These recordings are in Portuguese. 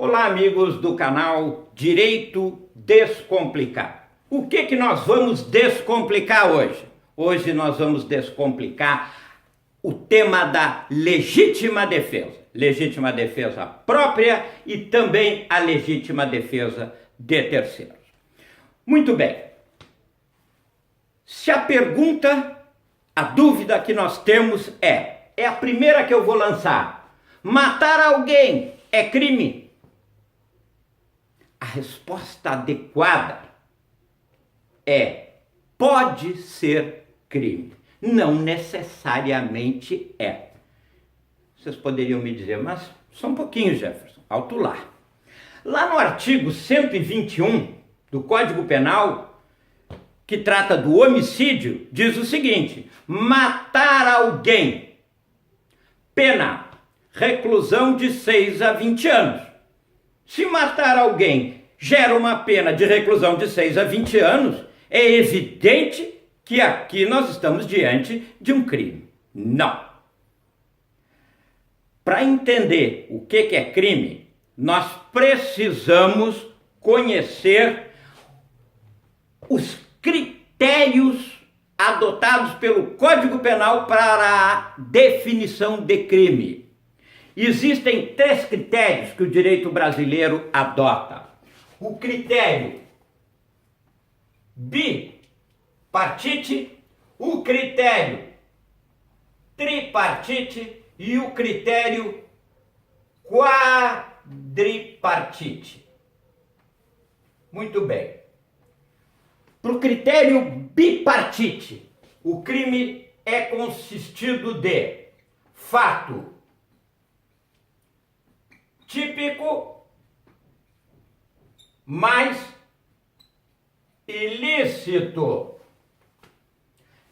Olá, amigos do canal Direito Descomplicado. O que nós vamos descomplicar hoje? Hoje nós vamos descomplicar o tema da legítima defesa. Legítima defesa própria e também a legítima defesa de terceiros. Muito bem. Se a pergunta, a dúvida que nós temos é a primeira que eu vou lançar. Matar alguém é crime? A resposta adequada pode ser crime. Não necessariamente é. Vocês poderiam me dizer, mas só um pouquinho, Jefferson, alto lá. Lá no artigo 121 do Código Penal, que trata do homicídio, diz o seguinte: matar alguém, pena, reclusão de 6 a 20 anos. Se matar alguém gera uma pena de reclusão de 6 a 20 anos, é evidente que aqui nós estamos diante de um crime. Não. Para entender o que é crime, nós precisamos conhecer os critérios adotados pelo Código Penal para a definição de crime. Existem 3 critérios que o direito brasileiro adota. O critério bipartite, o critério tripartite e o critério quadripartite. Muito bem. Para o critério bipartite, o crime é consistido de fato típico mais ilícito. O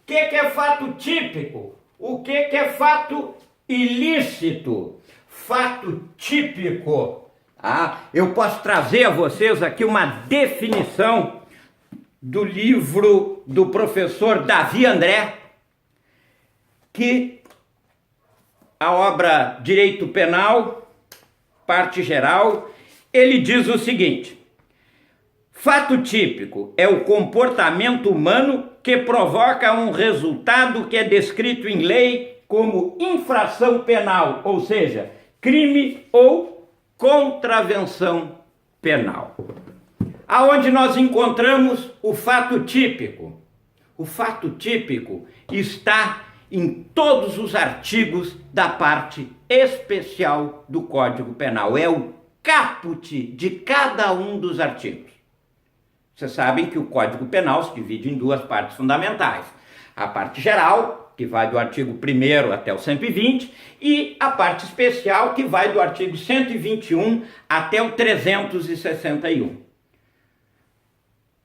que é fato típico? O que é fato ilícito? Fato típico. Eu posso trazer a vocês aqui uma definição do livro do professor Davi André, que a obra Direito Penal, parte geral, ele diz o seguinte: fato típico é o comportamento humano que provoca um resultado que é descrito em lei como infração penal, ou seja, crime ou contravenção penal. Aonde nós encontramos o fato típico? O fato típico está em todos os artigos da parte especial do Código Penal. É o caput de cada um dos artigos. Vocês sabem que o Código Penal se divide em 2 partes fundamentais. A parte geral, que vai do artigo 1º até o 120, e a parte especial, que vai do artigo 121 até o 361.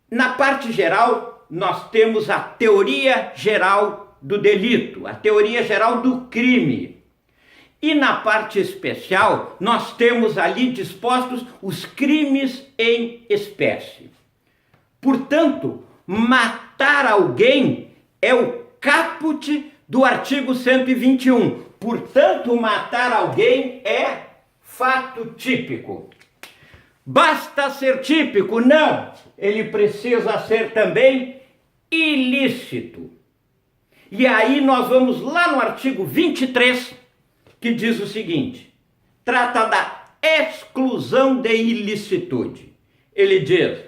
Na parte geral, nós temos a teoria geral do delito, a teoria geral do crime. E na parte especial, nós temos ali dispostos os crimes em espécie. Portanto, matar alguém é o caput do artigo 121. Portanto, matar alguém é fato típico. Basta ser típico? Não! Ele precisa ser também ilícito. E aí nós vamos lá no artigo 23, que diz o seguinte: trata da exclusão de ilicitude. Ele diz: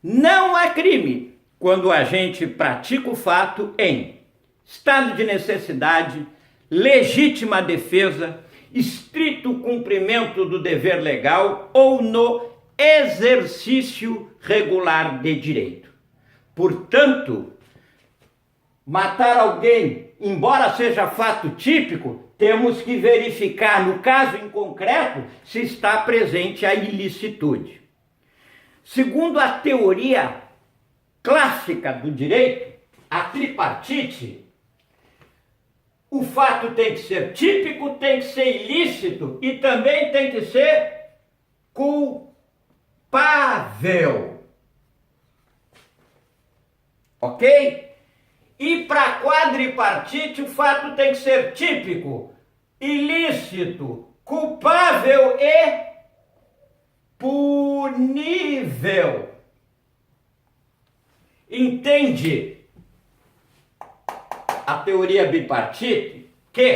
não é crime quando a gente pratica o fato em estado de necessidade, legítima defesa, estrito cumprimento do dever legal ou no exercício regular de direito. Portanto, matar alguém, embora seja fato típico, temos que verificar, no caso em concreto, se está presente a ilicitude. Segundo a teoria clássica do direito, a tripartite, o fato tem que ser típico, tem que ser ilícito e também tem que ser culpável. Ok? E para quadripartite, o fato tem que ser típico, ilícito, culpável e punível. Entende a teoria bipartite que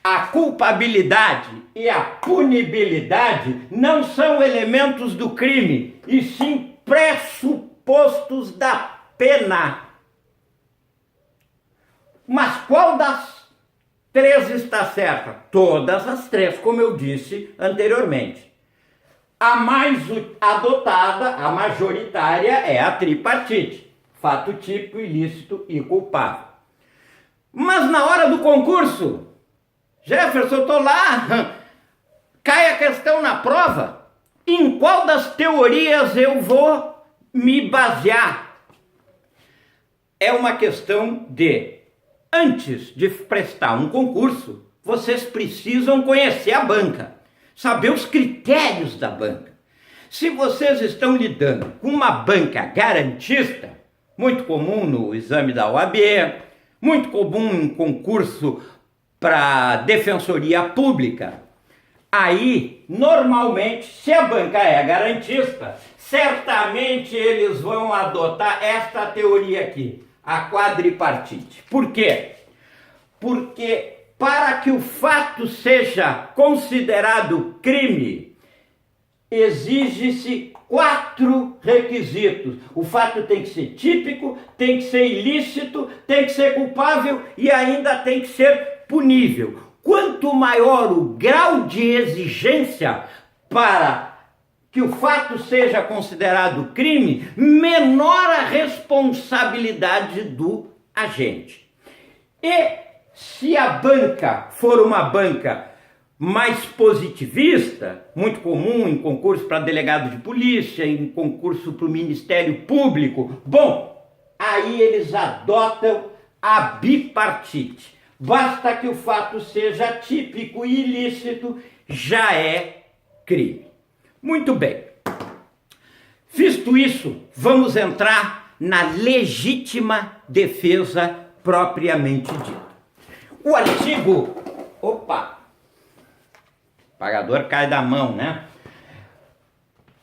a culpabilidade e a punibilidade não são elementos do crime, e sim pressupostos da pena. Mas qual das três está certa? Todas as três, como eu disse anteriormente. A mais adotada, a majoritária, é a tripartite: fato típico, ilícito e culpável. Mas na hora do concurso, Jefferson, eu estou lá, cai a questão na prova, em qual das teorias eu vou me basear? É uma questão de, antes de prestar um concurso, vocês precisam conhecer a banca, saber os critérios da banca. Se vocês estão lidando com uma banca garantista, muito comum no exame da OAB, muito comum em concurso para defensoria pública, aí, normalmente, se a banca é garantista, certamente eles vão adotar esta teoria aqui, a quadripartite. Por quê? Porque para que o fato seja considerado crime, exige-se 4 requisitos. O fato tem que ser típico, tem que ser ilícito, tem que ser culpável e ainda tem que ser punível. Quanto maior o grau de exigência para que o fato seja considerado crime, menor a responsabilidade do agente. E se a banca for uma banca mais positivista, muito comum em concurso para delegado de polícia, em concurso para o Ministério Público, bom, aí eles adotam a bipartite. Basta que o fato seja típico e ilícito, já é crime. Muito bem. Visto isso, vamos entrar na legítima defesa propriamente dita. O artigo... Opa! O pagador cai da mão, né?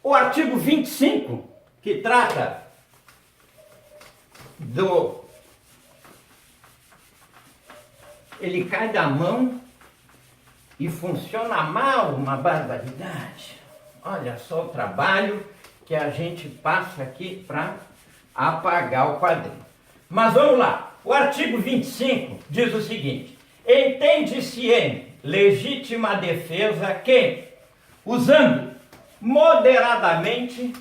O artigo 25, que trata do... Ele cai da mão e funciona mal, uma barbaridade. Olha só o trabalho que a gente passa aqui para apagar o quadrinho. Mas vamos lá. O artigo 25 diz o seguinte: entende-se em legítima defesa quem, usando moderadamente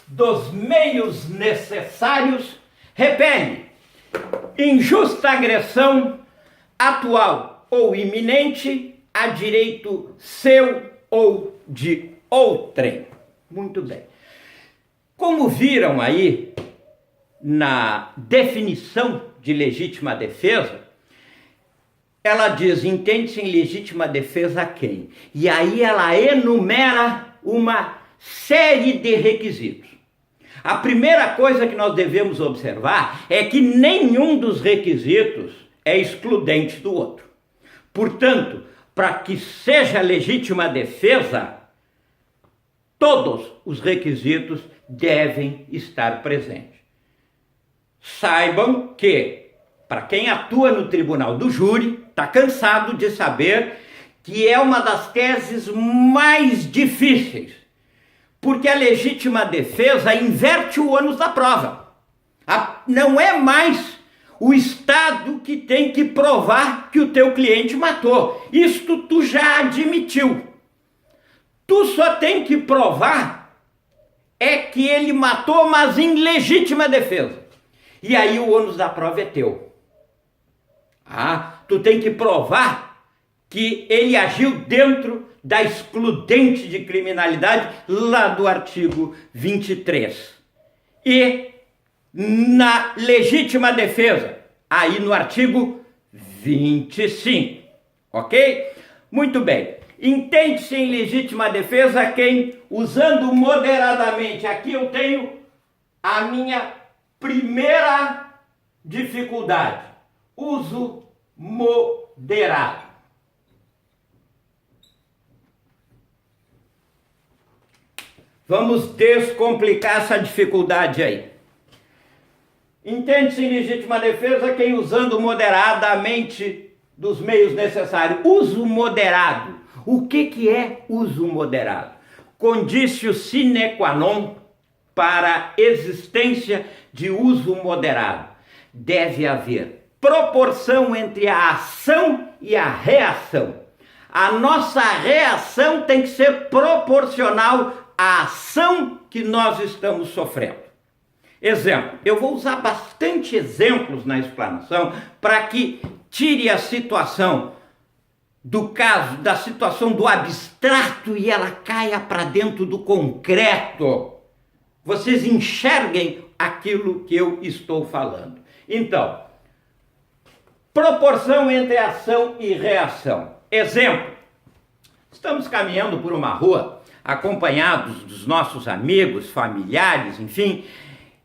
dos meios necessários, repele injusta agressão atual ou iminente a direito seu ou de outrem. Muito bem. Como viram aí na definição de legítima defesa, ela diz, entende-se em legítima defesa quem? E aí ela enumera uma série de requisitos. A primeira coisa que nós devemos observar é que nenhum dos requisitos é excludente do outro. Portanto, para que seja legítima defesa, todos os requisitos devem estar presentes. Saibam que, para quem atua no tribunal do júri, está cansado de saber que é uma das teses mais difíceis, porque a legítima defesa inverte o ônus da prova. Não é mais o Estado que tem que provar que o teu cliente matou. Isto tu já admitiu. Tu só tem que provar é que ele matou, mas em legítima defesa. E aí o ônus da prova é teu. Tu tem que provar que ele agiu dentro da excludente de criminalidade lá do artigo 23. E na legítima defesa, aí no artigo 25. Ok? Muito bem. Entende-se em legítima defesa quem, usando moderadamente, aqui eu tenho a minha primeira dificuldade, uso moderado. Vamos descomplicar essa dificuldade aí. Entende-se em legítima defesa quem usando moderadamente dos meios necessários. Uso moderado. O que é uso moderado? Condício sine qua non para a existência de uso moderado. Deve haver proporção entre a ação e a reação. A nossa reação tem que ser proporcional à ação que nós estamos sofrendo. Exemplo, eu vou usar bastante exemplos na explanação para que tire a situação do caso, da situação do abstrato e ela caia para dentro do concreto. Vocês enxerguem aquilo que eu estou falando. Então, proporção entre ação e reação. Exemplo, estamos caminhando por uma rua, acompanhados dos nossos amigos, familiares, enfim,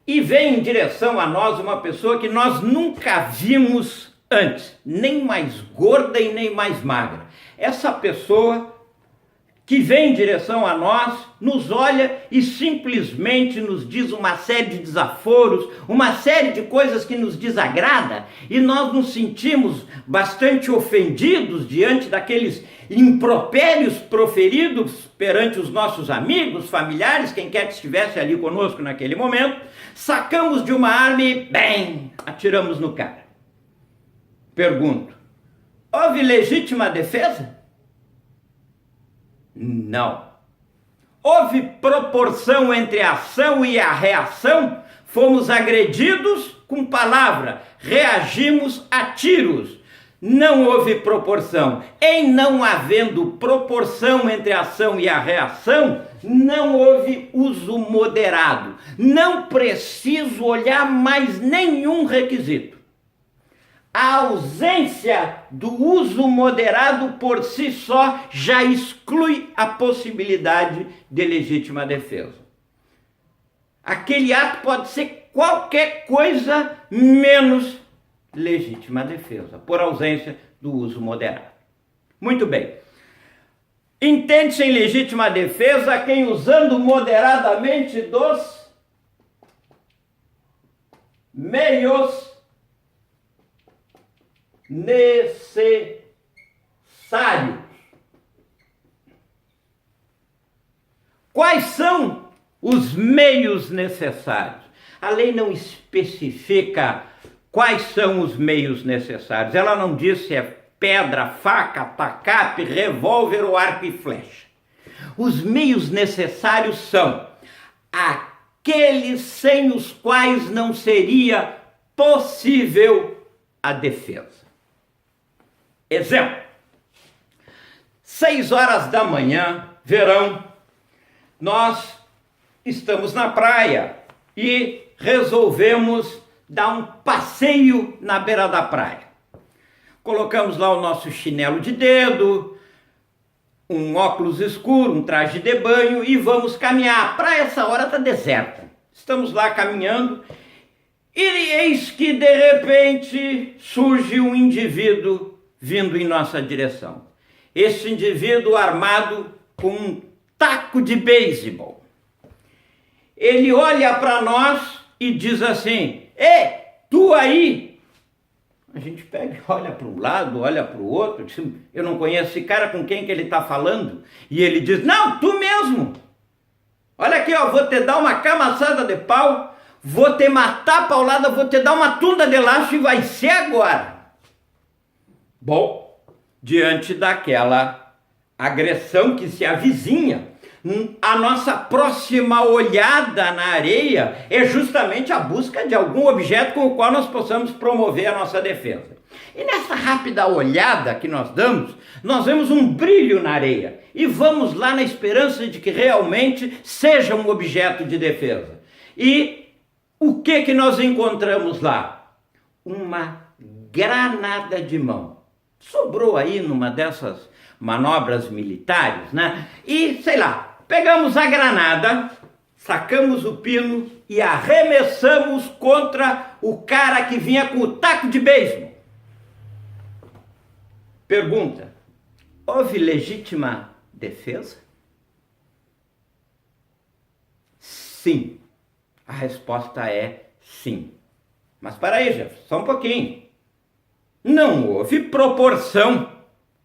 e vem em direção a nós uma pessoa que nós nunca vimos antes, nem mais gorda e nem mais magra. Essa pessoa que vem em direção a nós, nos olha e simplesmente nos diz uma série de desaforos, uma série de coisas que nos desagrada, e nós nos sentimos bastante ofendidos diante daqueles impropérios proferidos perante os nossos amigos, familiares, quem quer que estivesse ali conosco naquele momento. Sacamos de uma arma e, bem, atiramos no cara. Pergunto, houve legítima defesa? Não. Houve proporção entre a ação e a reação? Fomos agredidos com palavra, reagimos a tiros. Não houve proporção. Em não havendo proporção entre a ação e a reação, não houve uso moderado. Não preciso olhar mais nenhum requisito. A ausência do uso moderado por si só já exclui a possibilidade de legítima defesa. Aquele ato pode ser qualquer coisa menos legítima defesa, por ausência do uso moderado. Muito bem. Entende-se em legítima defesa quem usando moderadamente dos meios necessários. Quais são os meios necessários? A lei não especifica quais são os meios necessários. Ela não diz se é pedra, faca, tacape, revólver ou arco e flecha. Os meios necessários são aqueles sem os quais não seria possível a defesa. Exemplo, 6 horas da manhã, verão, nós estamos na praia e resolvemos dar um passeio na beira da praia. Colocamos lá o nosso chinelo de dedo, um óculos escuro, um traje de banho e vamos caminhar. A praia essa hora está deserta. Estamos lá caminhando e eis que de repente surge um indivíduo vindo em nossa direção. Esse indivíduo armado com um taco de beisebol. Ele olha para nós e diz assim: "Ei, tu aí!" A gente pega, olha para um lado, olha para o outro, diz, eu não conheço esse cara, com quem que ele está falando? E ele diz: "Não, tu mesmo! Olha aqui, ó, vou te dar uma camaçada de pau, vou te matar a paulada, vou te dar uma tunda de laço e vai ser agora." Bom, diante daquela agressão que se avizinha, a nossa próxima olhada na areia é justamente a busca de algum objeto com o qual nós possamos promover a nossa defesa. E nessa rápida olhada que nós damos, nós vemos um brilho na areia e vamos lá na esperança de que realmente seja um objeto de defesa. E o que nós encontramos lá? Uma granada de mão. Sobrou aí numa dessas manobras militares, né? E, sei lá, pegamos a granada, sacamos o pino e arremessamos contra o cara que vinha com o taco de beisebol. Pergunta: houve legítima defesa? sim. A resposta é sim. Mas para aí, Jefferson, só um pouquinho. Não houve proporção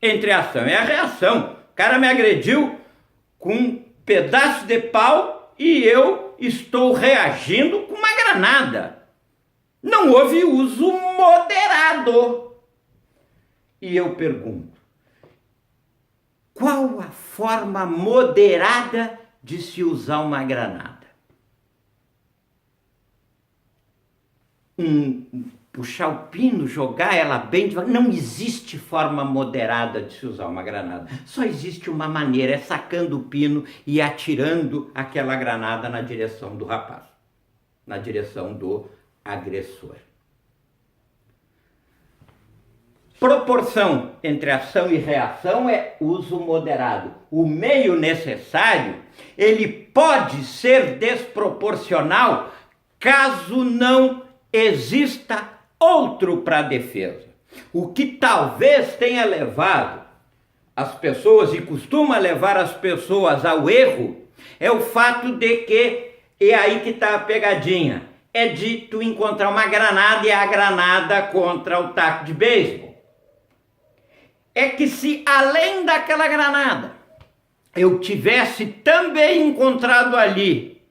entre a ação e a reação. O cara me agrediu com um pedaço de pau e eu estou reagindo com uma granada. Não houve uso moderado. E eu pergunto, qual a forma moderada de se usar uma granada? Puxar o pino, jogar ela bem devagar. Não existe forma moderada de se usar uma granada. Só existe uma maneira, é sacando o pino e atirando aquela granada na direção do rapaz, na direção do agressor. Proporção entre ação e reação é uso moderado. O meio necessário, ele pode ser desproporcional caso não exista outro para a defesa. O que talvez tenha levado as pessoas, e costuma levar as pessoas ao erro, é o fato de que, e aí que está a pegadinha, é de tu encontrar uma granada e a granada contra o taco de beisebol. É que se além daquela granada eu tivesse também encontrado ali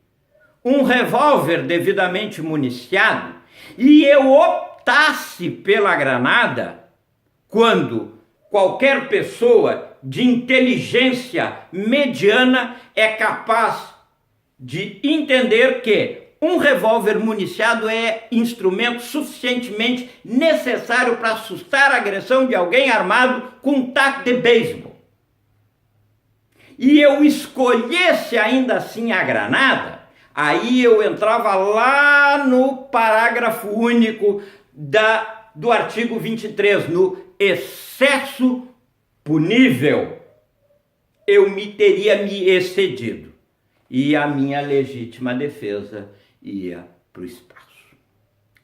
um revólver devidamente municiado e eu optasse pela granada, quando qualquer pessoa de inteligência mediana é capaz de entender que um revólver municiado é instrumento suficientemente necessário para assustar a agressão de alguém armado com um taco de beisebol. E eu escolhesse ainda assim a granada, aí eu entrava lá no parágrafo único do artigo 23, no excesso punível. Eu teria me excedido e a minha legítima defesa ia para o espaço.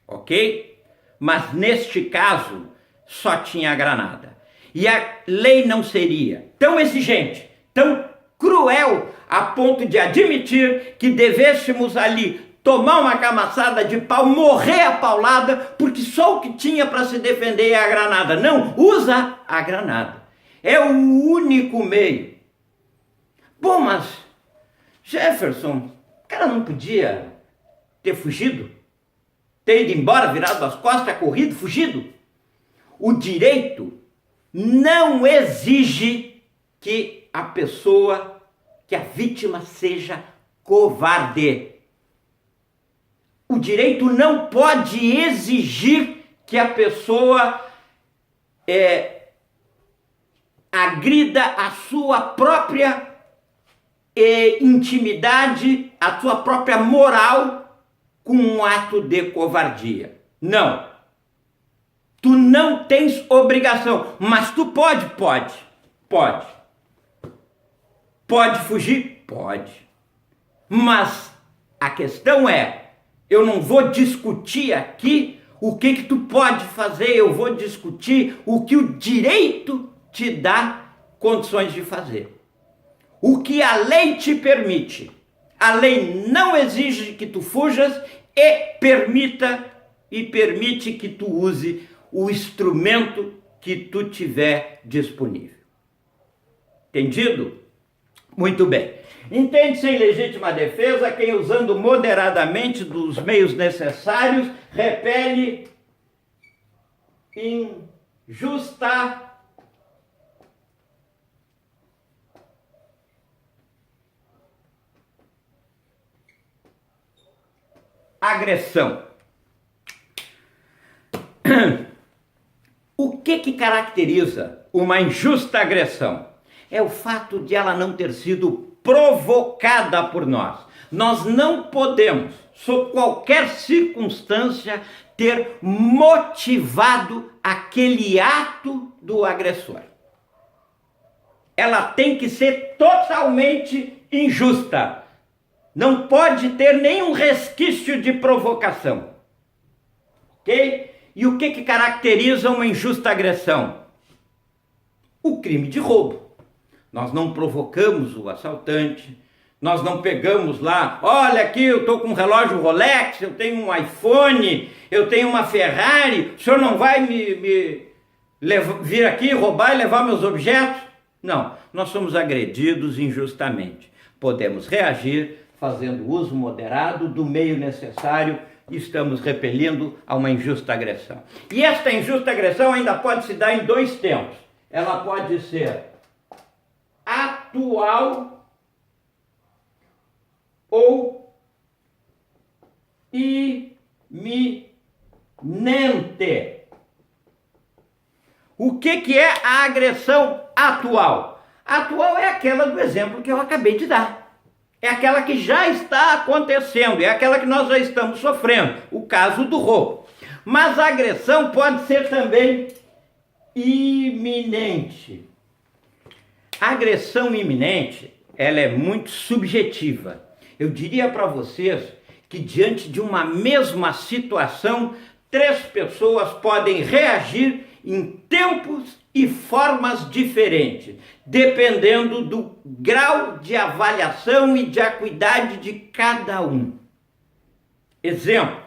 Ok? Mas neste caso só tinha a granada. E a lei não seria tão exigente, tão cruel, a ponto de admitir que devêssemos ali tomar uma camaçada de pau, morrer a paulada, porque só o que tinha para se defender é a granada. Não, usa a granada. É o único meio. Bom, mas Jefferson, o cara não podia ter fugido? Ter ido embora, virado as costas, corrido, fugido? O direito não exige que a pessoa, que a vítima seja covarde. O direito não pode exigir que a pessoa agrida a sua própria intimidade, a sua própria moral com um ato de covardia. Não. Tu não tens obrigação, mas tu pode. Pode fugir? Pode. Mas a questão é, eu não vou discutir aqui o que tu pode fazer, eu vou discutir o que o direito te dá condições de fazer. O que a lei te permite. A lei não exige que tu fujas e permite que tu use o instrumento que tu tiver disponível. Entendido? Muito bem. Entende-se em legítima defesa quem, usando moderadamente dos meios necessários, repele injusta agressão. O que caracteriza uma injusta agressão? É o fato de ela não ter sido provocada por nós. Nós não podemos, sob qualquer circunstância, ter motivado aquele ato do agressor. Ela tem que ser totalmente injusta. Não pode ter nenhum resquício de provocação. Ok? E o que caracteriza uma injusta agressão? O crime de roubo. Nós não provocamos o assaltante, Nós não pegamos lá, olha aqui, eu estou com um relógio Rolex, eu tenho um iPhone, eu tenho uma Ferrari, o senhor não vai vir aqui roubar e levar meus objetos? Não, nós somos agredidos injustamente. Podemos reagir fazendo uso moderado do meio necessário e estamos repelindo a uma injusta agressão. E esta injusta agressão ainda pode se dar em dois tempos. Ela pode ser atual ou iminente. O que é a agressão atual? Atual é aquela do exemplo que eu acabei de dar. É aquela que já está acontecendo, é aquela que nós já estamos sofrendo, o caso do roubo. Mas a agressão pode ser também iminente. A agressão iminente, ela é muito subjetiva. Eu diria para vocês que diante de uma mesma situação, 3 pessoas podem reagir em tempos e formas diferentes, dependendo do grau de avaliação e de acuidade de cada um. Exemplo,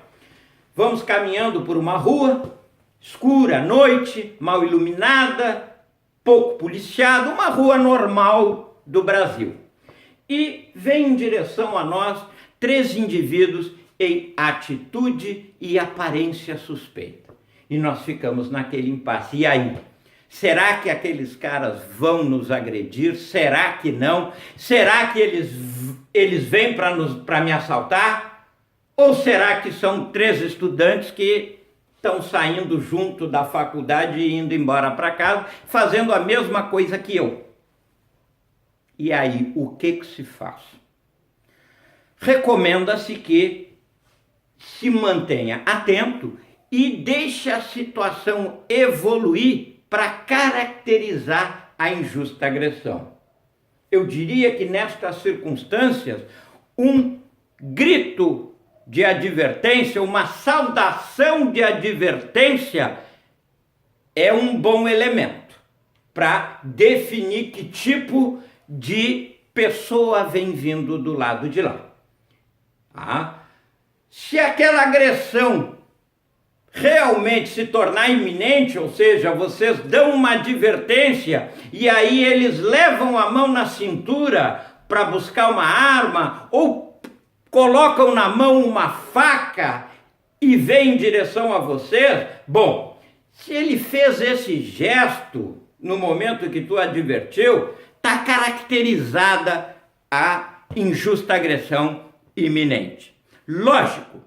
vamos caminhando por uma rua, escura, noite, mal iluminada, pouco policiada, uma rua normal do Brasil. E vem em direção a nós 3 indivíduos em atitude e aparência suspeita. E nós ficamos naquele impasse. E aí? Será que aqueles caras vão nos agredir? Será que não? Será que eles vêm para me assaltar? Ou será que são 3 estudantes que estão saindo junto da faculdade e indo embora para casa, fazendo a mesma coisa que eu? E aí, o que se faz? Recomenda-se que se mantenha atento e deixe a situação evoluir para caracterizar a injusta agressão. Eu diria que nestas circunstâncias, um grito de advertência, uma saudação de advertência é um bom elemento para definir que tipo de pessoa vem vindo do lado de lá. Tá? Se aquela agressão realmente se tornar iminente, ou seja, vocês dão uma advertência e aí eles levam a mão na cintura para buscar uma arma ou colocam na mão uma faca e vêm em direção a vocês, bom, se ele fez esse gesto no momento que tu advertiu, está caracterizada a injusta agressão iminente. Lógico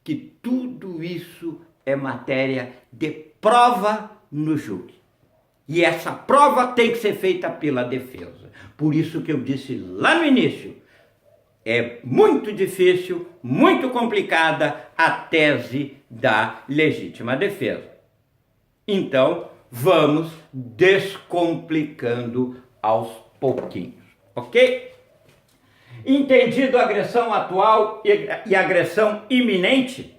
que tudo isso é matéria de prova no júri. E essa prova tem que ser feita pela defesa. Por isso que eu disse lá no início, é muito difícil, muito complicada a tese da legítima defesa. Então, vamos descomplicando aos pouquinhos, ok? Entendido a agressão atual e agressão iminente?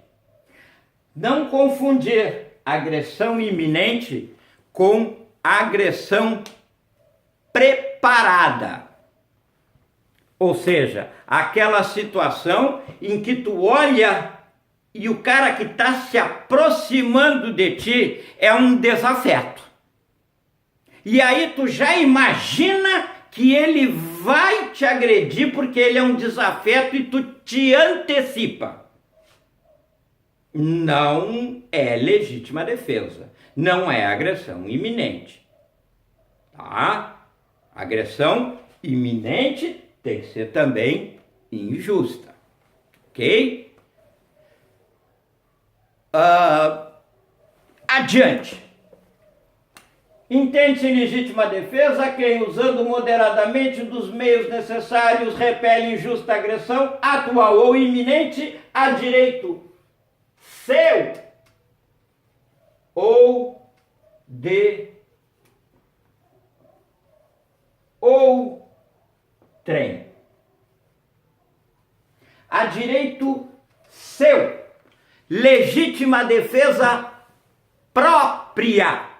Não confundir agressão iminente com agressão preparada. Ou seja, aquela situação em que tu olha e o cara que está se aproximando de ti é um desafeto. E aí tu já imagina que ele vai te agredir porque ele é um desafeto e tu te antecipa. Não é legítima defesa, não é agressão iminente, tá? Agressão iminente tem que ser também injusta, ok? Adiante. Entende-se legítima defesa quem, usando moderadamente dos meios necessários, repele injusta agressão atual ou iminente a direito seu ou de outrem. A direito seu, legítima defesa própria.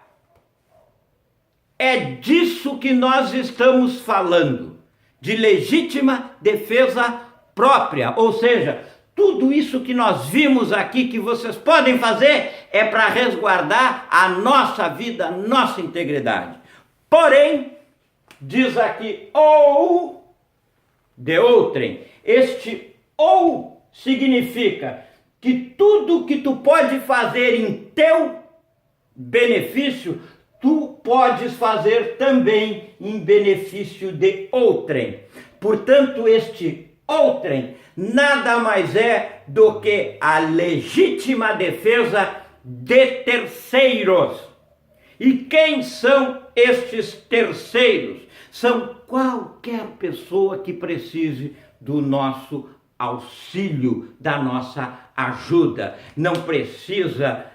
É disso que nós estamos falando. de legítima defesa própria. Ou seja, tudo isso que nós vimos aqui que vocês podem fazer é para resguardar a nossa vida, a nossa integridade. Porém, diz aqui, ou de outrem. Este ou significa que tudo que tu pode fazer em teu benefício, tu podes fazer também em benefício de outrem. Portanto, este outrem nada mais é do que a legítima defesa de terceiros. E quem são estes terceiros? São qualquer pessoa que precise do nosso auxílio, da nossa ajuda. Não precisa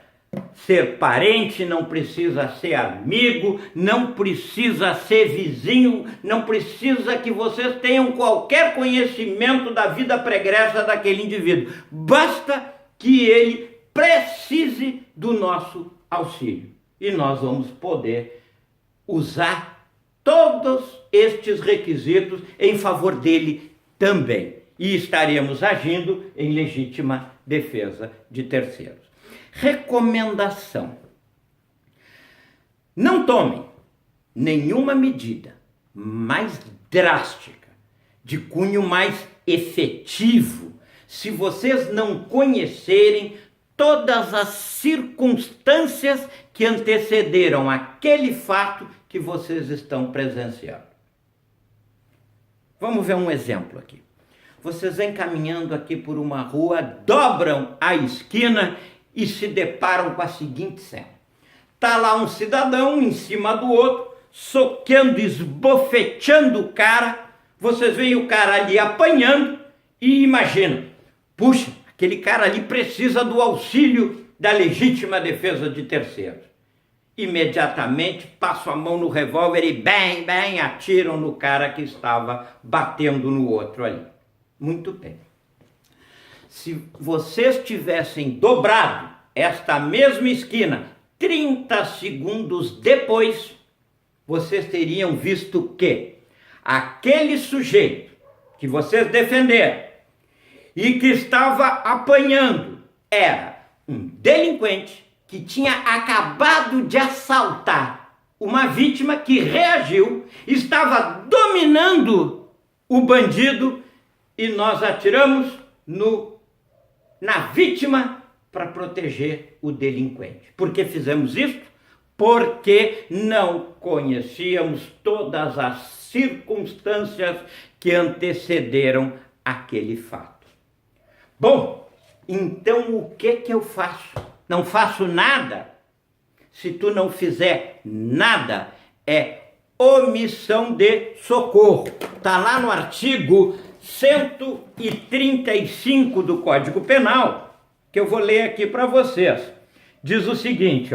ser parente, não precisa ser amigo, não precisa ser vizinho, não precisa que vocês tenham qualquer conhecimento da vida pregressa daquele indivíduo. Basta que ele precise do nosso auxílio. E nós vamos poder usar todos estes requisitos em favor dele também. E estaremos agindo em legítima defesa de terceiros. Recomendação: não tomem nenhuma medida mais drástica, de cunho mais efetivo, se vocês não conhecerem todas as circunstâncias que antecederam aquele fato que vocês estão presenciando. Vamos ver um exemplo aqui. Vocês vêm caminhando aqui por uma rua, dobram a esquina e se deparam com a seguinte cena. Está lá um cidadão em cima do outro, soqueando, esbofeteando o cara. Vocês veem o cara ali apanhando e imaginam, puxa, aquele cara ali precisa do auxílio da legítima defesa de terceiros. Imediatamente passam a mão no revólver e bem, atiram no cara que estava batendo no outro ali. Muito bem. Se vocês tivessem dobrado esta mesma esquina 30 segundos depois, vocês teriam visto que aquele sujeito que vocês defenderam e que estava apanhando era um delinquente que tinha acabado de assaltar uma vítima que reagiu, estava dominando o bandido e nós atiramos na vítima para proteger o delinquente. Por que fizemos isso? Porque não conhecíamos todas as circunstâncias que antecederam aquele fato. Bom, então o que eu faço? Não faço nada? Se tu não fizer nada, é omissão de socorro. Está lá no artigo 135 do Código Penal, que eu vou ler aqui para vocês. Diz o seguinte,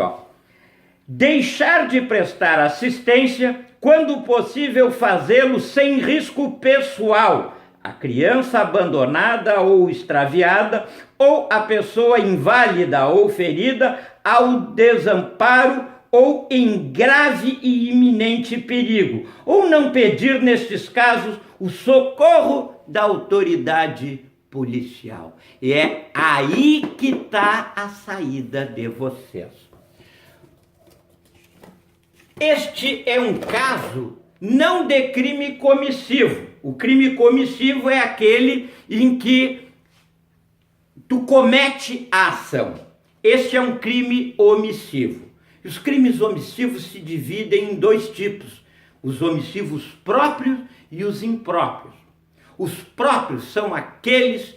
deixar de prestar assistência quando possível fazê-lo sem risco pessoal, a criança abandonada ou extraviada, ou a pessoa inválida ou ferida ao desamparo ou em grave e iminente perigo, ou não pedir, nestes casos, o socorro da autoridade policial. E é aí que está a saída de vocês. Este é um caso não de crime comissivo. O crime comissivo é aquele em que tu comete a ação. Este é um crime omissivo. Os crimes omissivos se dividem em dois tipos: os omissivos próprios e os impróprios. Os próprios são aqueles,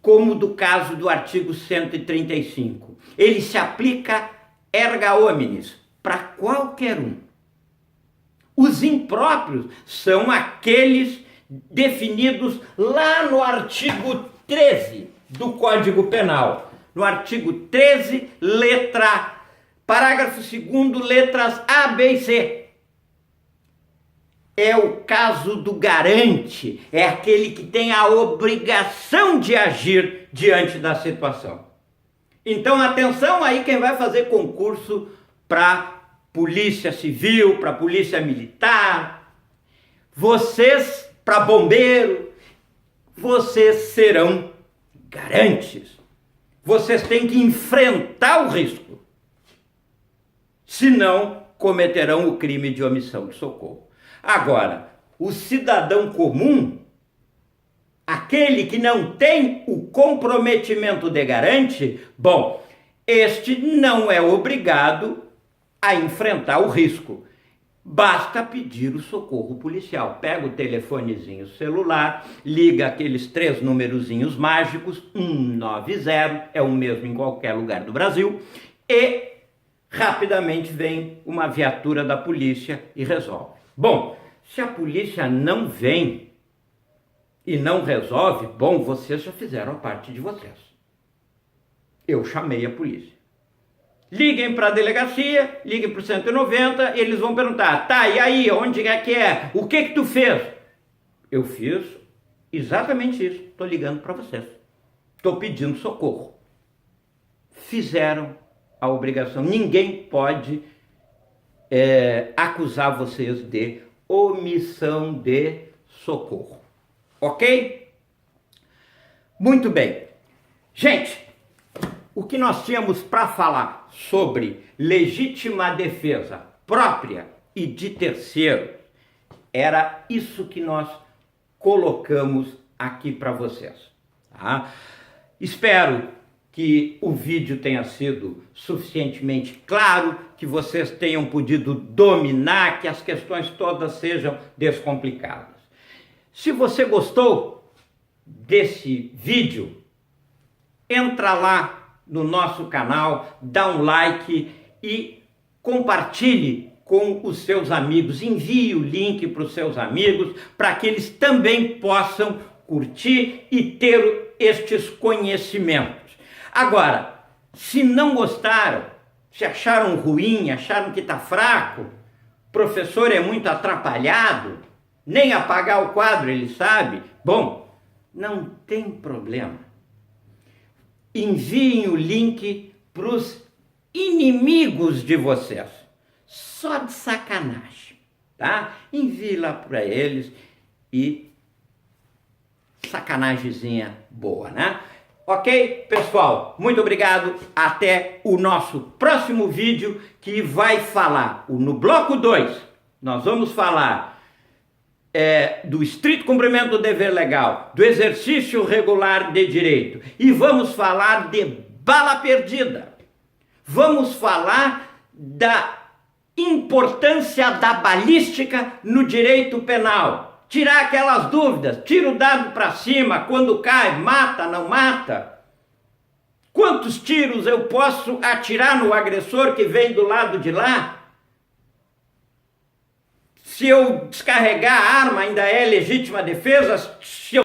como do caso do artigo 135. Ele se aplica erga omnes, para qualquer um. Os impróprios são aqueles definidos lá no artigo 13 do Código Penal. No artigo 13, parágrafo 2º, letras A, B e C. É o caso do garante, é aquele que tem a obrigação de agir diante da situação. Então, atenção aí quem vai fazer concurso para Polícia Civil, para Polícia Militar. Vocês para bombeiro. Vocês serão garantes. Vocês têm que enfrentar o risco. Senão, cometerão o crime de omissão de socorro. Agora, o cidadão comum, aquele que não tem o comprometimento de garante, bom, este não é obrigado a enfrentar o risco. Basta pedir o socorro policial. Pega o telefonezinho celular, liga aqueles 3 numerozinhos mágicos, 190, é o mesmo em qualquer lugar do Brasil, e rapidamente vem uma viatura da polícia e resolve. Bom, se a polícia não vem e não resolve, bom, vocês já fizeram a parte de vocês. Eu chamei a polícia. Liguem para a delegacia, liguem para o 190, eles vão perguntar, tá, e aí, onde é que é? O que tu fez? Eu fiz exatamente isso, estou ligando para vocês. Estou pedindo socorro. Fizeram a obrigação. Ninguém pode acusar vocês de omissão de socorro. Ok? Muito bem. Gente, o que nós tínhamos para falar sobre legítima defesa própria e de terceiros era isso que nós colocamos aqui para vocês. Tá? Espero que o vídeo tenha sido suficientemente claro, que vocês tenham podido dominar, que as questões todas sejam descomplicadas. Se você gostou desse vídeo, entra lá no nosso canal, dá um like e compartilhe com os seus amigos, envie o link para os seus amigos, para que eles também possam curtir e ter estes conhecimentos. Agora, se não gostaram, se acharam ruim, acharam que está fraco, o professor é muito atrapalhado, nem apagar o quadro ele sabe, bom, não tem problema. Enviem o link para os inimigos de vocês, só de sacanagem, tá? Envie lá para eles e sacanagemzinha boa, né? Ok, pessoal? Muito obrigado. Até o nosso próximo vídeo que vai falar, no bloco 2, nós vamos falar do estrito cumprimento do dever legal, do exercício regular de direito e vamos falar de bala perdida. Vamos falar da importância da balística no direito penal. Tirar aquelas dúvidas, tira o dado para cima, quando cai, mata, não mata? Quantos tiros eu posso atirar no agressor que vem do lado de lá? Se eu descarregar a arma ainda é legítima defesa? Se eu